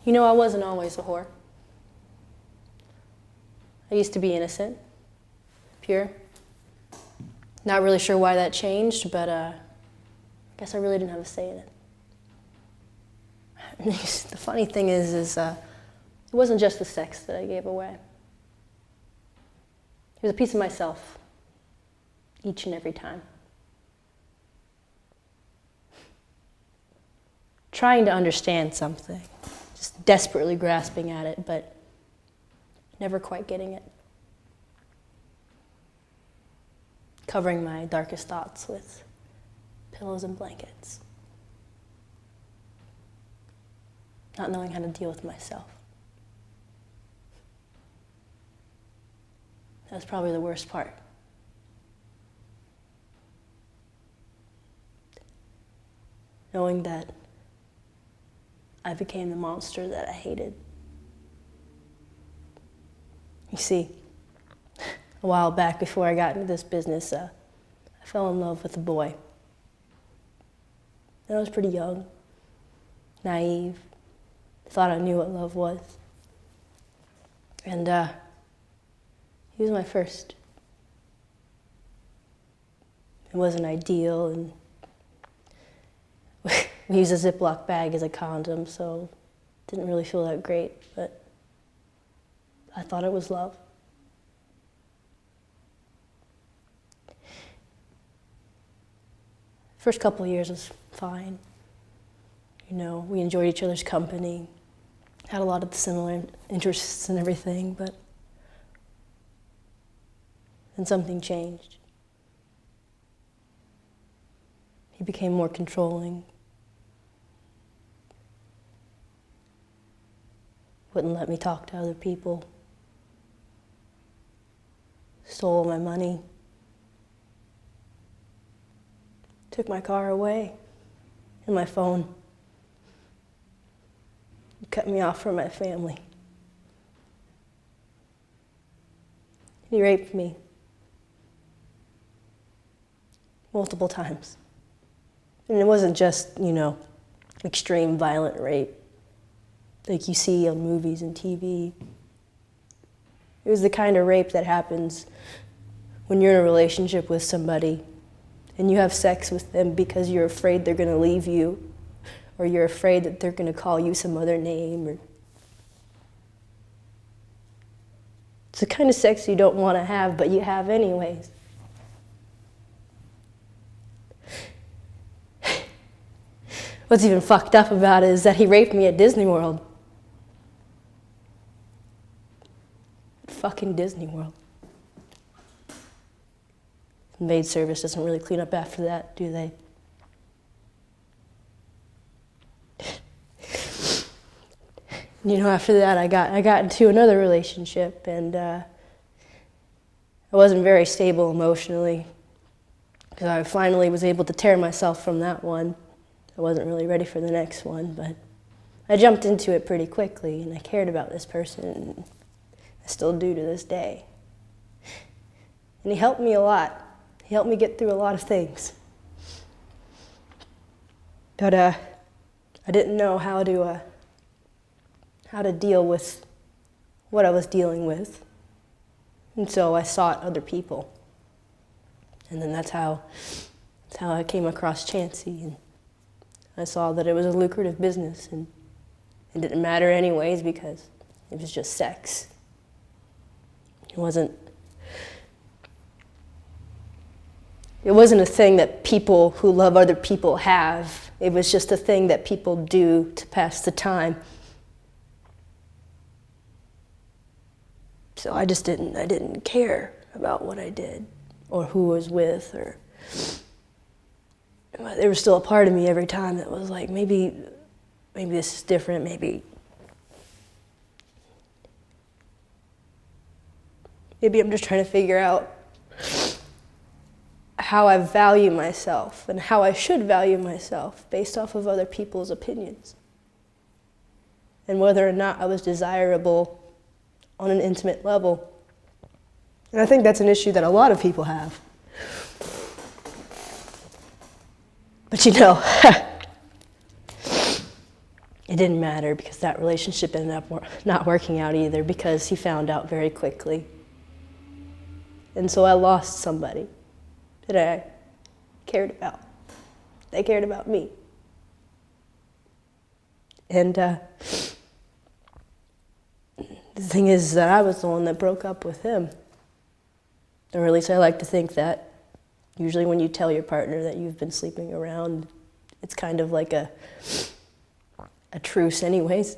You know, I wasn't always a whore. I used to be innocent, pure. Not really sure why that changed, but I guess I really didn't have a say in it. And the funny thing is it wasn't just the sex that I gave away. It was a piece of myself, each and every time. Trying to understand something, just desperately grasping at it, but never quite getting it. Covering my darkest thoughts with pillows and blankets. Not knowing how to deal with myself. That was probably the worst part. Knowing that I became the monster that I hated. You see, a while back before I got into this business, I fell in love with a boy. And I was pretty young, naive, thought I knew what love was. And he was my first. It wasn't ideal, and we used a Ziploc bag as a condom, so it didn't really feel that great, but I thought it was love. First couple of years was fine. You know, we enjoyed each other's company, had a lot of similar interests and everything, but then something changed. He became more controlling. Wouldn't let me talk to other people. Stole my money. Took my car away and my phone. Cut me off from my family. He raped me multiple times. And it wasn't just, you know, extreme violent rape like you see on movies and TV. It was the kind of rape that happens when you're in a relationship with somebody and you have sex with them because you're afraid they're going to leave you, or you're afraid that they're going to call you some other name. Or it's the kind of sex you don't want to have, but you have anyways. What's even fucked up about it is that he raped me at Disney World. Fucking Disney World. Maid service doesn't really clean up after that, do they? You know, after that, I got into another relationship, and I wasn't very stable emotionally, because I finally was able to tear myself from that one. I wasn't really ready for the next one, but I jumped into it pretty quickly, and I cared about this person, and I still do to this day. And he helped me a lot. He helped me get through a lot of things. But I didn't know how to deal with what I was dealing with. And so I sought other people. And then that's how I came across Chansey. And I saw that it was a lucrative business, and it didn't matter anyways because it was just sex. It wasn't a thing that people who love other people have. It was just a thing that people do to pass the time. So I didn't care about what I did or who I was with, or there was still a part of me every time that was like, maybe this is different, maybe I'm just trying to figure out how I value myself and how I should value myself based off of other people's opinions, and whether or not I was desirable on an intimate level. And I think that's an issue that a lot of people have. But you know, it didn't matter because that relationship ended up not working out either because he found out very quickly. And so I lost somebody that I cared about. They cared about me. And the thing is that I was the one that broke up with him. Or at least I like to think that. Usually when you tell your partner that you've been sleeping around, it's kind of like a truce anyways.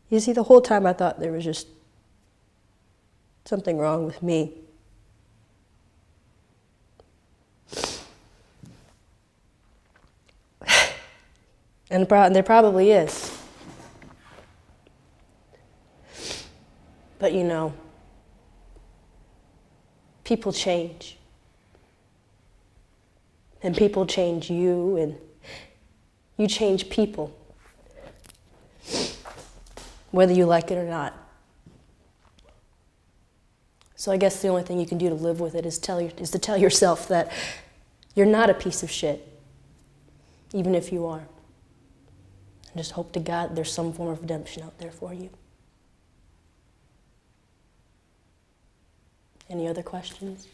You see, the whole time I thought there was just something wrong with me. And there probably is. But you know, people change. And people change you, and you change people. Whether you like it or not. So I guess the only thing you can do to live with it is to tell yourself that you're not a piece of shit, even if you are. And just hope to God there's some form of redemption out there for you. Any other questions?